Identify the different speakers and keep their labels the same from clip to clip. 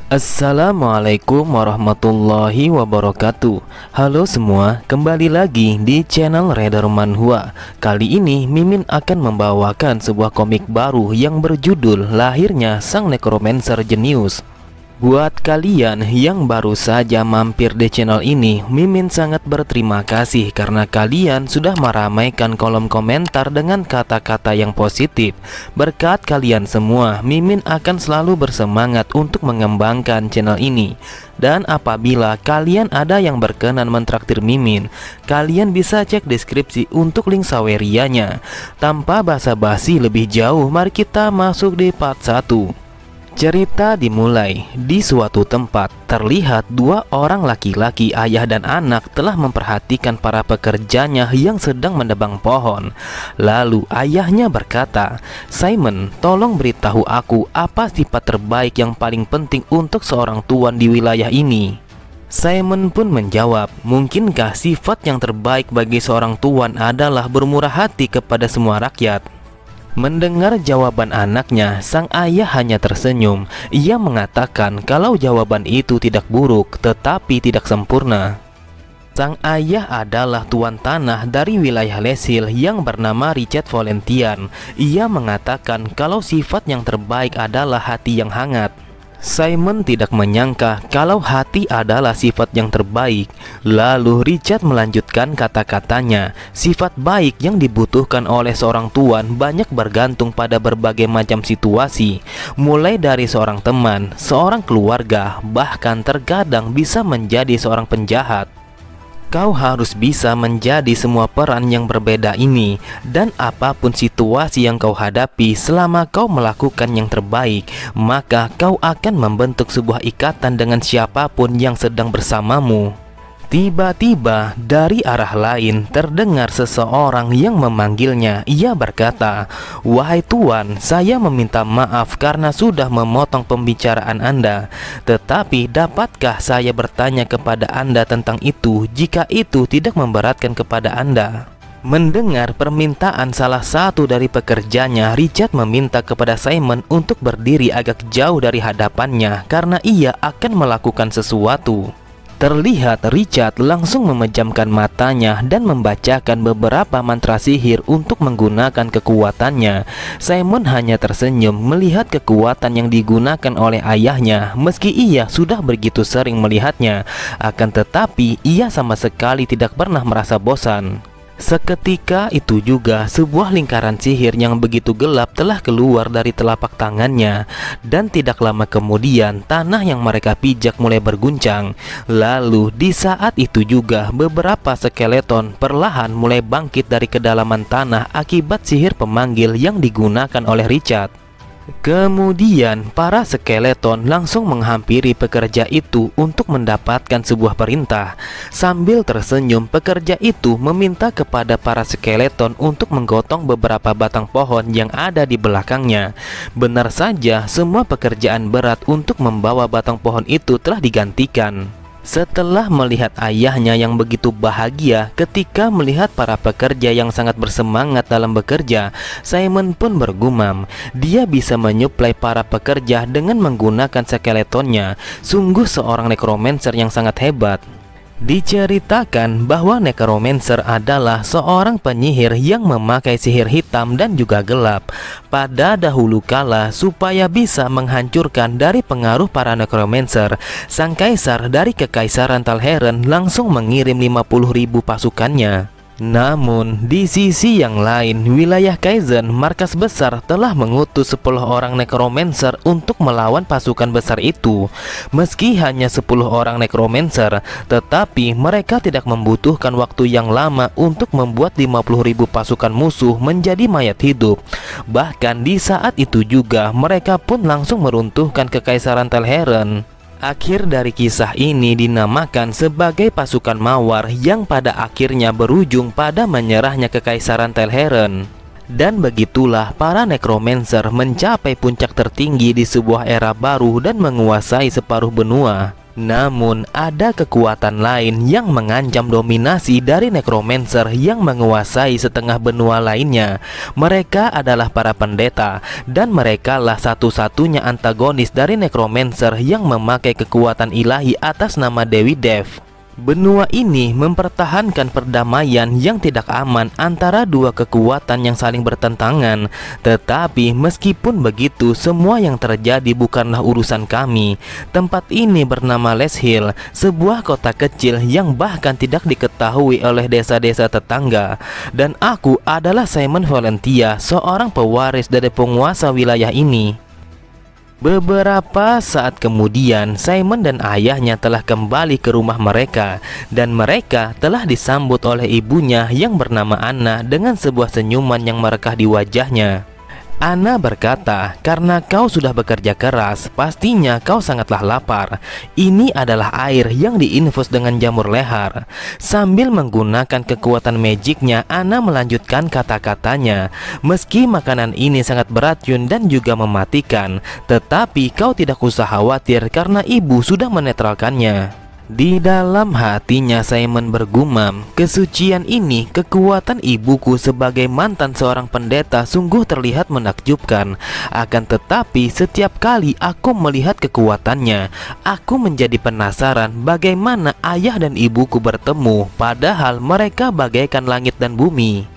Speaker 1: Assalamualaikum warahmatullahi wabarakatuh. Halo semua, kembali lagi di channel Radar Manhwa. Kali ini Mimin akan membawakan sebuah komik baru yang berjudul Lahirnya Sang Necromancer Jenius. Buat kalian yang baru saja mampir di channel ini, Mimin sangat berterima kasih karena kalian sudah meramaikan kolom komentar dengan kata-kata yang positif. Berkat kalian semua, Mimin akan selalu bersemangat untuk mengembangkan channel ini. Dan apabila kalian ada yang berkenan mentraktir Mimin, kalian bisa cek deskripsi untuk link sawerianya. Tanpa basa-basi lebih jauh, mari kita masuk di part 1. Cerita dimulai di suatu tempat. Terlihat dua orang laki-laki, ayah dan anak, telah memperhatikan para pekerjanya yang sedang menebang pohon. Lalu ayahnya berkata, "Simon, tolong beritahu aku apa sifat terbaik yang paling penting untuk seorang tuan di wilayah ini." Simon pun menjawab, "Mungkinkah sifat yang terbaik bagi seorang tuan adalah bermurah hati kepada semua rakyat?" Mendengar jawaban anaknya, sang ayah hanya tersenyum. Ia mengatakan kalau jawaban itu tidak buruk, tetapi tidak sempurna. Sang ayah adalah tuan tanah dari wilayah Lesil yang bernama Richard Valentian. Ia mengatakan kalau sifat yang terbaik adalah hati yang hangat. Simon tidak menyangka kalau hati adalah sifat yang terbaik. Lalu Richard melanjutkan kata-katanya, "Sifat baik yang dibutuhkan oleh seorang tuan banyak bergantung pada berbagai macam situasi, mulai dari seorang teman, seorang keluarga, bahkan terkadang bisa menjadi seorang penjahat. Kau harus bisa menjadi semua peran yang berbeda ini, dan apapun situasi yang kau hadapi, selama kau melakukan yang terbaik, maka kau akan membentuk sebuah ikatan dengan siapapun yang sedang bersamamu." Tiba-tiba dari arah lain terdengar seseorang yang memanggilnya. Ia berkata, "Wahai tuan, saya meminta maaf karena sudah memotong pembicaraan Anda. Tetapi dapatkah saya bertanya kepada Anda tentang itu jika itu tidak memberatkan kepada Anda?" Mendengar permintaan salah satu dari pekerjanya, Richard meminta kepada Simon untuk berdiri agak jauh dari hadapannya karena ia akan melakukan sesuatu. Terlihat Richard langsung memejamkan matanya dan membacakan beberapa mantra sihir untuk menggunakan kekuatannya. Simon hanya tersenyum melihat kekuatan yang digunakan oleh ayahnya. Meski ia sudah begitu sering melihatnya, akan tetapi ia sama sekali tidak pernah merasa bosan. Seketika itu juga sebuah lingkaran sihir yang begitu gelap telah keluar dari telapak tangannya. Dan tidak lama kemudian tanah yang mereka pijak mulai berguncang. Lalu di saat itu juga beberapa skeleton perlahan mulai bangkit dari kedalaman tanah akibat sihir pemanggil yang digunakan oleh Richard. Kemudian para skeleton langsung menghampiri pekerja itu untuk mendapatkan sebuah perintah. Sambil tersenyum, pekerja itu meminta kepada para skeleton untuk menggotong beberapa batang pohon yang ada di belakangnya. Benar saja, semua pekerjaan berat untuk membawa batang pohon itu telah digantikan. Setelah melihat ayahnya yang begitu bahagia ketika melihat para pekerja yang sangat bersemangat dalam bekerja, Simon pun bergumam, dia bisa menyuplai para pekerja dengan menggunakan skeletonnya. Sungguh seorang necromancer yang sangat hebat. Diceritakan bahwa necromancer adalah seorang penyihir yang memakai sihir hitam dan juga gelap. Pada dahulu kala, supaya bisa menghancurkan dari pengaruh para necromancer, sang kaisar dari kekaisaran Talheren langsung mengirim 50.000 pasukannya. Namun di sisi yang lain, wilayah Kaizen, markas besar, telah mengutus 10 orang necromancer untuk melawan pasukan besar itu. Meski hanya 10 orang necromancer, tetapi mereka tidak membutuhkan waktu yang lama untuk membuat 50.000 pasukan musuh menjadi mayat hidup. Bahkan di saat itu juga mereka pun langsung meruntuhkan kekaisaran Talheren. Akhir dari kisah ini dinamakan sebagai pasukan Mawar yang pada akhirnya berujung pada menyerahnya kekaisaran Talheren. Dan begitulah para necromancer mencapai puncak tertinggi di sebuah era baru dan menguasai separuh benua. Namun ada kekuatan lain yang mengancam dominasi dari necromancer yang menguasai setengah benua lainnya. Mereka adalah para pendeta, dan merekalah satu-satunya antagonis dari necromancer yang memakai kekuatan ilahi atas nama Dewi Dev. Benua ini mempertahankan perdamaian yang tidak aman antara dua kekuatan yang saling bertentangan. Tetapi meskipun begitu, semua yang terjadi bukanlah urusan kami. Tempat ini bernama Les Hill, sebuah kota kecil yang bahkan tidak diketahui oleh desa-desa tetangga. Dan aku adalah Simon Valentia, seorang pewaris dari penguasa wilayah ini. Beberapa saat kemudian, Simon dan ayahnya telah kembali ke rumah mereka, dan mereka telah disambut oleh ibunya yang bernama Anna dengan sebuah senyuman yang merekah di wajahnya. Anna berkata, "Karena kau sudah bekerja keras, pastinya kau sangatlah lapar. Ini adalah air yang diinfus dengan jamur lehar." Sambil menggunakan kekuatan magicnya, Anna melanjutkan kata-katanya, "Meski makanan ini sangat beracun dan juga mematikan, tetapi kau tidak usah khawatir karena ibu sudah menetralkannya." Di dalam hatinya Simon bergumam, "Kesucian ini, kekuatan ibuku sebagai mantan seorang pendeta sungguh terlihat menakjubkan. Akan tetapi setiap kali aku melihat kekuatannya, aku menjadi penasaran bagaimana ayah dan ibuku bertemu, padahal mereka bagaikan langit dan bumi."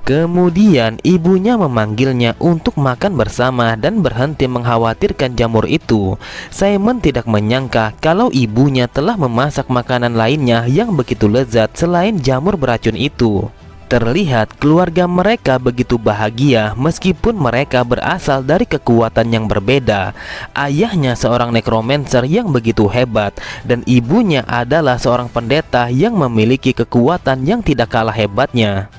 Speaker 1: Kemudian ibunya memanggilnya untuk makan bersama dan berhenti mengkhawatirkan jamur itu. Simon tidak menyangka kalau ibunya telah memasak makanan lainnya yang begitu lezat selain jamur beracun itu. Terlihat keluarga mereka begitu bahagia meskipun mereka berasal dari kekuatan yang berbeda. Ayahnya seorang necromancer yang begitu hebat, dan ibunya adalah seorang pendeta yang memiliki kekuatan yang tidak kalah hebatnya.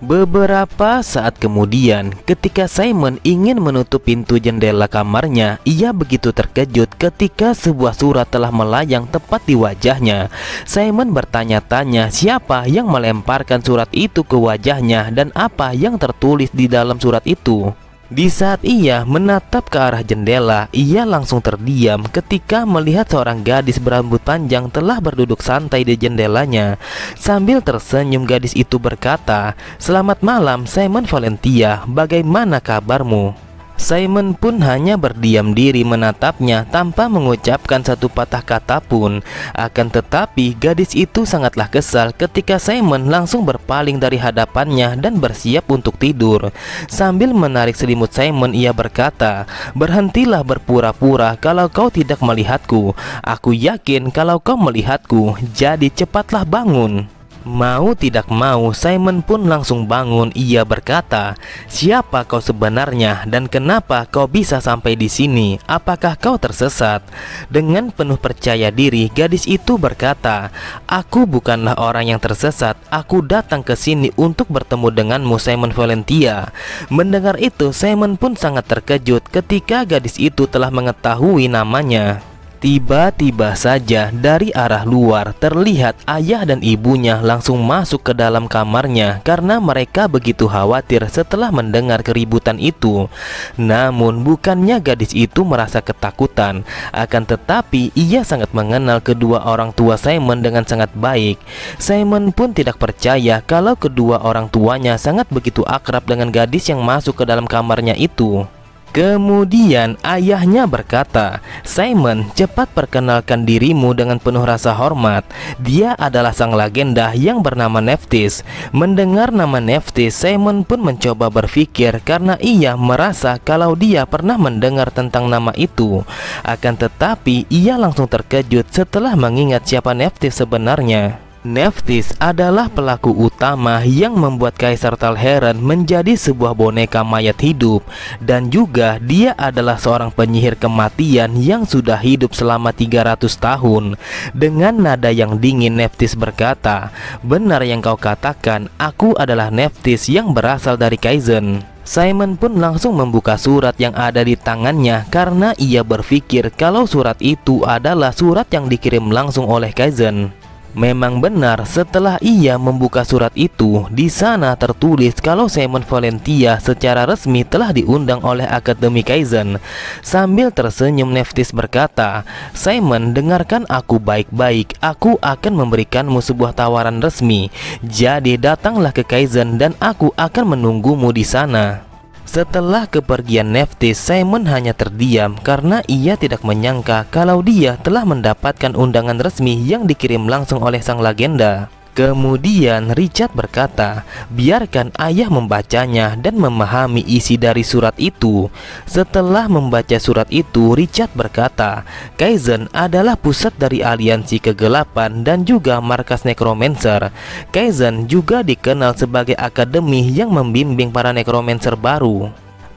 Speaker 1: Beberapa saat kemudian, ketika Simon ingin menutup pintu jendela kamarnya, ia begitu terkejut ketika sebuah surat telah melayang tepat di wajahnya. Simon bertanya-tanya siapa yang melemparkan surat itu ke wajahnya dan apa yang tertulis di dalam surat itu. Di saat ia menatap ke arah jendela, ia langsung terdiam ketika melihat seorang gadis berambut panjang telah berduduk santai di jendelanya. Sambil tersenyum, gadis itu berkata, "Selamat malam Simon Valentia, bagaimana kabarmu?" Simon pun hanya berdiam diri menatapnya tanpa mengucapkan satu patah kata pun. Akan tetapi gadis itu sangatlah kesal ketika Simon langsung berpaling dari hadapannya dan bersiap untuk tidur. Sambil menarik selimut Simon, ia berkata, "Berhentilah berpura-pura kalau kau tidak melihatku. Aku yakin kalau kau melihatku, jadi cepatlah bangun." Mau tidak mau, Simon pun langsung bangun. Ia berkata, "Siapa kau sebenarnya dan kenapa kau bisa sampai di sini? Apakah kau tersesat?" Dengan penuh percaya diri, gadis itu berkata, "Aku bukanlah orang yang tersesat. Aku datang ke sini untuk bertemu denganmu, Simon Valentia." Mendengar itu, Simon pun sangat terkejut ketika gadis itu telah mengetahui namanya. Tiba-tiba saja dari arah luar terlihat ayah dan ibunya langsung masuk ke dalam kamarnya karena mereka begitu khawatir setelah mendengar keributan itu. Namun bukannya gadis itu merasa ketakutan, akan tetapi ia sangat mengenal kedua orang tua Simon dengan sangat baik. Simon pun tidak percaya kalau kedua orang tuanya sangat begitu akrab dengan gadis yang masuk ke dalam kamarnya itu. Kemudian ayahnya berkata, "Simon, cepat perkenalkan dirimu dengan penuh rasa hormat. Dia adalah sang legenda yang bernama Nephthys." Mendengar nama Nephthys, Simon pun mencoba berpikir karena ia merasa kalau dia pernah mendengar tentang nama itu. Akan tetapi ia langsung terkejut setelah mengingat siapa Nephthys sebenarnya. Nephthys adalah pelaku utama yang membuat Kaisar Talheran menjadi sebuah boneka mayat hidup, dan juga dia adalah seorang penyihir kematian yang sudah hidup selama 300 tahun. Dengan nada yang dingin, Nephthys berkata, "Benar yang kau katakan, aku adalah Nephthys yang berasal dari Kaizen." Simon pun langsung membuka surat yang ada di tangannya karena ia berpikir kalau surat itu adalah surat yang dikirim langsung oleh Kaizen. Memang benar, setelah ia membuka surat itu, di sana tertulis kalau Simon Valentia secara resmi telah diundang oleh Akademi Kaizen. Sambil tersenyum, Nephthys berkata, "Simon, dengarkan aku baik-baik. Aku akan memberikanmu sebuah tawaran resmi. Jadi datanglah ke Kaizen dan aku akan menunggumu di sana." Setelah kepergian Nephthys, Simon hanya terdiam karena ia tidak menyangka kalau dia telah mendapatkan undangan resmi yang dikirim langsung oleh sang legenda. Kemudian Richard berkata, "Biarkan ayah membacanya dan memahami isi dari surat itu." Setelah membaca surat itu, Richard berkata, "Kaizen adalah pusat dari aliansi kegelapan dan juga markas necromancer. Kaizen juga dikenal sebagai akademi yang membimbing para necromancer baru."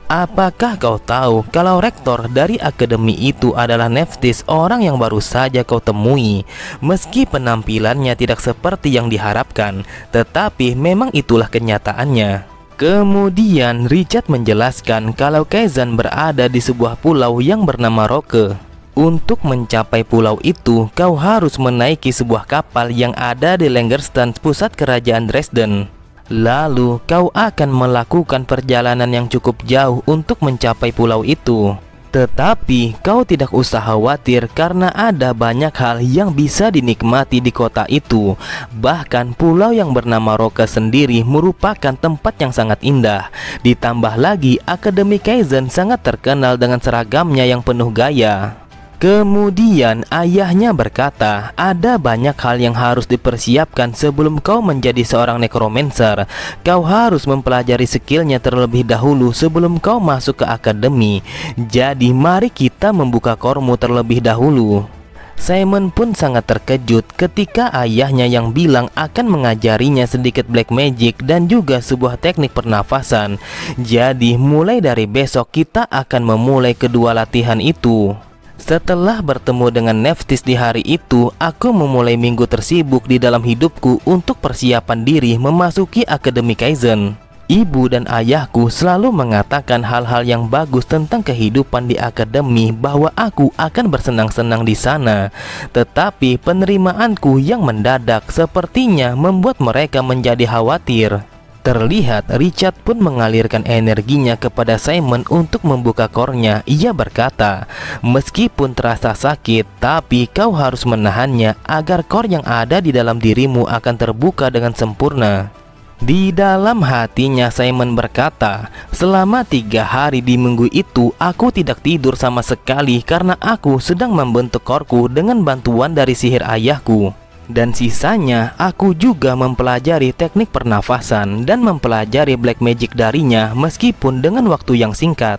Speaker 1: Apakah kau tahu kalau rektor dari akademi itu adalah Nephthys, orang yang baru saja kau temui? Meski penampilannya tidak seperti yang diharapkan, tetapi memang itulah kenyataannya. Kemudian Richard menjelaskan kalau Kaizen berada di sebuah pulau yang bernama Roke. Untuk mencapai pulau itu, kau harus menaiki sebuah kapal yang ada di Langerstand, pusat kerajaan Dresden. Lalu kau akan melakukan perjalanan yang cukup jauh untuk mencapai pulau itu. Tetapi kau tidak usah khawatir karena ada banyak hal yang bisa dinikmati di kota itu. Bahkan pulau yang bernama Roke sendiri merupakan tempat yang sangat indah. Ditambah lagi Akademi Kaizen sangat terkenal dengan seragamnya yang penuh gaya. Kemudian ayahnya berkata, "Ada banyak hal yang harus dipersiapkan sebelum kau menjadi seorang necromancer. Kau harus mempelajari skillnya terlebih dahulu sebelum kau masuk ke akademi. Jadi mari kita membuka kormu terlebih dahulu." Simon pun sangat terkejut ketika ayahnya yang bilang akan mengajarinya sedikit black magic dan juga sebuah teknik pernafasan. Jadi mulai dari besok kita akan memulai kedua latihan itu. Setelah bertemu dengan Nephthys di hari itu, aku memulai minggu tersibuk di dalam hidupku untuk persiapan diri memasuki Akademi Kaizen. Ibu dan ayahku selalu mengatakan hal-hal yang bagus tentang kehidupan di akademi, bahwa aku akan bersenang-senang di sana. Tetapi penerimaanku yang mendadak sepertinya membuat mereka menjadi khawatir. Terlihat Richard pun mengalirkan energinya kepada Simon untuk membuka kornya. Ia berkata, "Meskipun terasa sakit, tapi kau harus menahannya agar kor yang ada di dalam dirimu akan terbuka dengan sempurna." Di dalam hatinya Simon berkata, "Selama 3 hari di minggu itu aku tidak tidur sama sekali karena aku sedang membentuk korku dengan bantuan dari sihir ayahku. Dan sisanya aku juga mempelajari teknik pernafasan dan mempelajari black magic darinya meskipun dengan waktu yang singkat."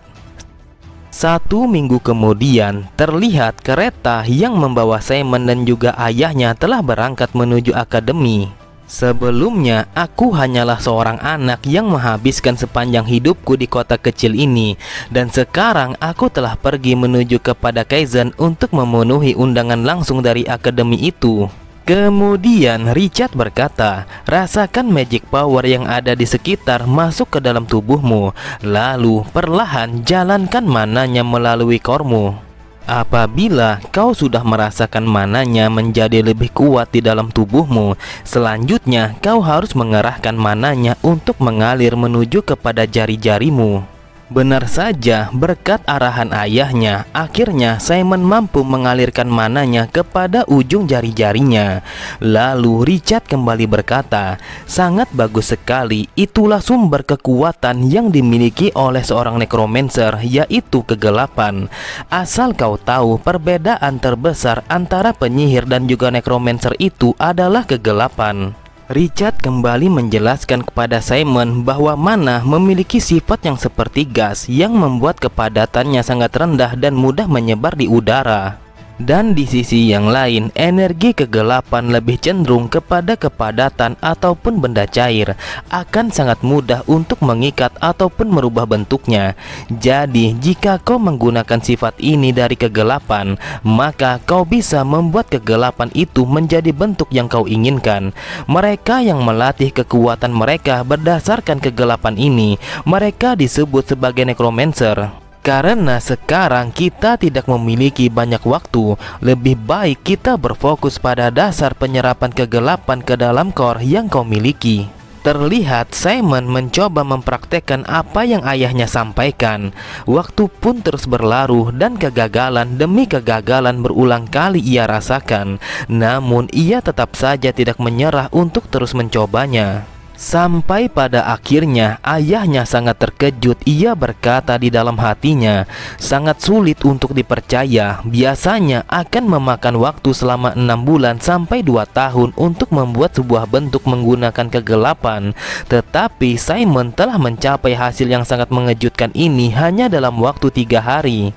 Speaker 1: 1 minggu kemudian, terlihat kereta yang membawa Simon dan juga ayahnya telah berangkat menuju akademi. Sebelumnya, aku hanyalah seorang anak yang menghabiskan sepanjang hidupku di kota kecil ini. Dan sekarang aku telah pergi menuju kepada Kaizen untuk memenuhi undangan langsung dari akademi itu. Kemudian Richard berkata, "Rasakan magic power yang ada di sekitar masuk ke dalam tubuhmu. Lalu perlahan jalankan mananya melalui kormu. Apabila kau sudah merasakan mananya menjadi lebih kuat di dalam tubuhmu, selanjutnya kau harus mengerahkan mananya untuk mengalir menuju kepada jari-jarimu." Benar saja, berkat arahan ayahnya, akhirnya Simon mampu mengalirkan mananya kepada ujung jari-jarinya. Lalu Richard kembali berkata, "Sangat bagus sekali, itulah sumber kekuatan yang dimiliki oleh seorang necromancer, yaitu kegelapan. Asal kau tahu, perbedaan terbesar antara penyihir dan juga necromancer itu adalah kegelapan." Richard kembali menjelaskan kepada Simon bahwa mana memiliki sifat yang seperti gas yang membuat kepadatannya sangat rendah dan mudah menyebar di udara. Dan di sisi yang lain, energi kegelapan lebih cenderung kepada kepadatan ataupun benda cair, akan sangat mudah untuk mengikat ataupun merubah bentuknya. Jadi, jika kau menggunakan sifat ini dari kegelapan, maka kau bisa membuat kegelapan itu menjadi bentuk yang kau inginkan. Mereka yang melatih kekuatan mereka berdasarkan kegelapan ini, mereka disebut sebagai necromancer. Karena sekarang kita tidak memiliki banyak waktu, lebih baik kita berfokus pada dasar penyerapan kegelapan ke dalam core yang kau miliki. Terlihat Simon mencoba mempraktekkan apa yang ayahnya sampaikan. Waktu pun terus berlalu dan kegagalan demi kegagalan berulang kali ia rasakan. Namun ia tetap saja tidak menyerah untuk terus mencobanya. Sampai pada akhirnya ayahnya sangat terkejut. Ia berkata di dalam hatinya, sangat sulit untuk dipercaya. Biasanya akan memakan waktu selama 6 bulan sampai 2 tahun untuk membuat sebuah bentuk menggunakan kegelapan. Tetapi Simon telah mencapai hasil yang sangat mengejutkan ini hanya dalam waktu 3 hari.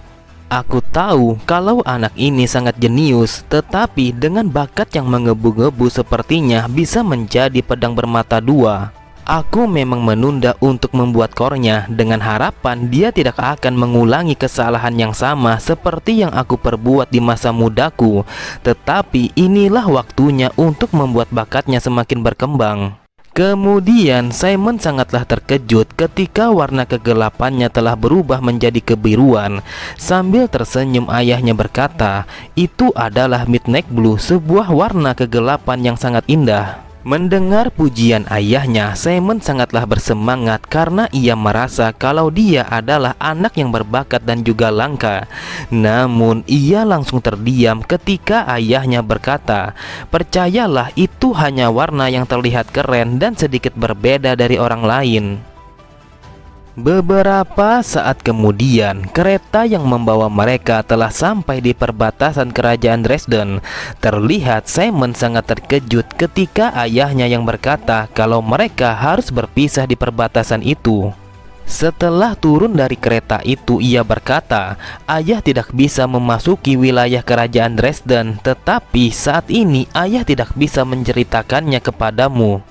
Speaker 1: Aku tahu kalau anak ini sangat jenius, tetapi dengan bakat yang menggebu-gebu sepertinya bisa menjadi pedang bermata dua. Aku memang menunda untuk membuat core-nya dengan harapan dia tidak akan mengulangi kesalahan yang sama seperti yang aku perbuat di masa mudaku. Tetapi inilah waktunya untuk membuat bakatnya semakin berkembang. Kemudian Simon sangatlah terkejut ketika warna kegelapannya telah berubah menjadi kebiruan. Sambil tersenyum ayahnya berkata, itu adalah Midnight Blue, sebuah warna kegelapan yang sangat indah. Mendengar pujian ayahnya, Simon sangatlah bersemangat karena ia merasa kalau dia adalah anak yang berbakat dan juga langka. Namun ia langsung terdiam ketika ayahnya berkata, percayalah itu hanya warna yang terlihat keren dan sedikit berbeda dari orang lain. Beberapa saat kemudian, kereta yang membawa mereka telah sampai di perbatasan kerajaan Dresden. Terlihat Simon sangat terkejut ketika ayahnya yang berkata kalau mereka harus berpisah di perbatasan itu. Setelah turun dari kereta itu, ia berkata, ayah tidak bisa memasuki wilayah kerajaan Dresden, tetapi saat ini ayah tidak bisa menceritakannya kepadamu.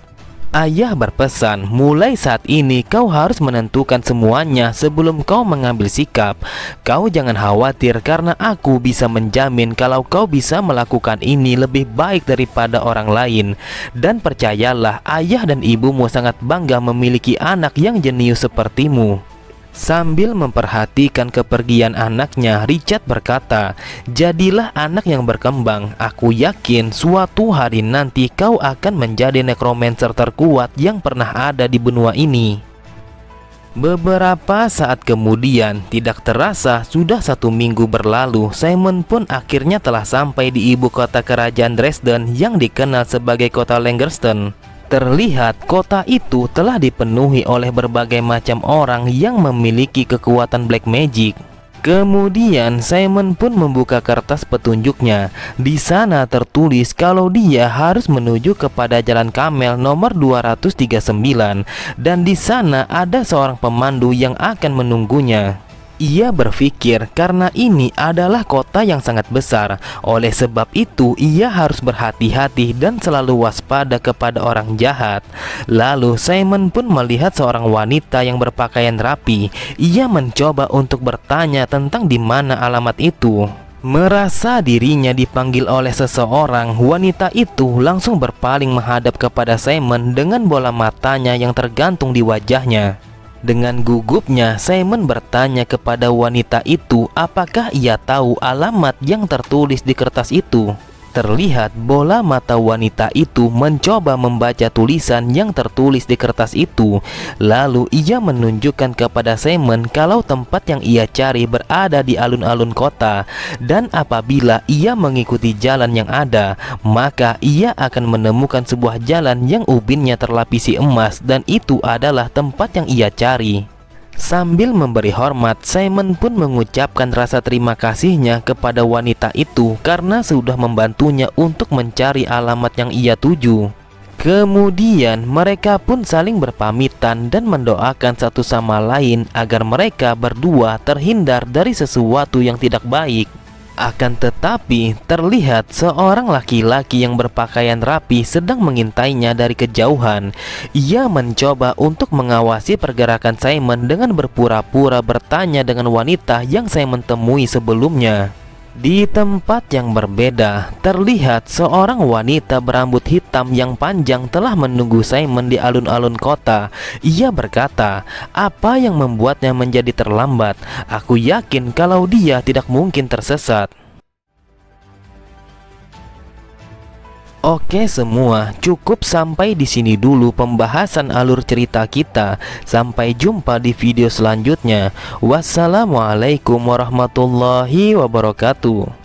Speaker 1: Ayah berpesan, mulai saat ini kau harus menentukan semuanya sebelum kau mengambil sikap. Kau jangan khawatir karena aku bisa menjamin kalau kau bisa melakukan ini lebih baik daripada orang lain. Dan percayalah, ayah dan ibumu sangat bangga memiliki anak yang jenius sepertimu. Sambil memperhatikan kepergian anaknya, Richard berkata, jadilah anak yang berkembang. Aku yakin suatu hari nanti kau akan menjadi necromancer terkuat yang pernah ada di benua ini. Beberapa saat kemudian, tidak terasa sudah 1 minggu berlalu. Simon pun akhirnya telah sampai di ibu kota kerajaan Dresden yang dikenal sebagai kota Langersten. Terlihat kota itu telah dipenuhi oleh berbagai macam orang yang memiliki kekuatan black magic. Kemudian Simon pun membuka kertas petunjuknya. Di sana tertulis kalau dia harus menuju kepada jalan Kamel nomor 239 dan di sana ada seorang pemandu yang akan menunggunya. Ia berpikir karena ini adalah kota yang sangat besar, oleh sebab itu ia harus berhati-hati dan selalu waspada kepada orang jahat. Lalu Simon pun melihat seorang wanita yang berpakaian rapi. Ia mencoba untuk bertanya tentang di mana alamat itu. Merasa dirinya dipanggil oleh seseorang, wanita itu langsung berpaling menghadap kepada Simon dengan bola matanya yang tergantung di wajahnya. Dengan gugupnya, Simon bertanya kepada wanita itu apakah ia tahu alamat yang tertulis di kertas itu. Terlihat bola mata wanita itu mencoba membaca tulisan yang tertulis di kertas itu. Lalu ia menunjukkan kepada Simon kalau tempat yang ia cari berada di alun-alun kota. Dan apabila ia mengikuti jalan yang ada, maka ia akan menemukan sebuah jalan yang ubinnya terlapisi emas. Dan itu adalah tempat yang ia cari. Sambil memberi hormat, Simon pun mengucapkan rasa terima kasihnya kepada wanita itu karena sudah membantunya untuk mencari alamat yang ia tuju. Kemudian mereka pun saling berpamitan dan mendoakan satu sama lain agar mereka berdua terhindar dari sesuatu yang tidak baik. Akan tetapi, terlihat seorang laki-laki yang berpakaian rapi sedang mengintainya dari kejauhan. Ia mencoba untuk mengawasi pergerakan Simon dengan berpura-pura bertanya dengan wanita yang Simon temui sebelumnya. Di tempat yang berbeda, terlihat seorang wanita berambut hitam yang panjang telah menunggu Simon di alun-alun kota. Ia berkata, "Apa yang membuatnya menjadi terlambat? Aku yakin kalau dia tidak mungkin tersesat." Oke semua, cukup sampai di sini dulu pembahasan alur cerita kita. Sampai jumpa di video selanjutnya. Wassalamualaikum warahmatullahi wabarakatuh.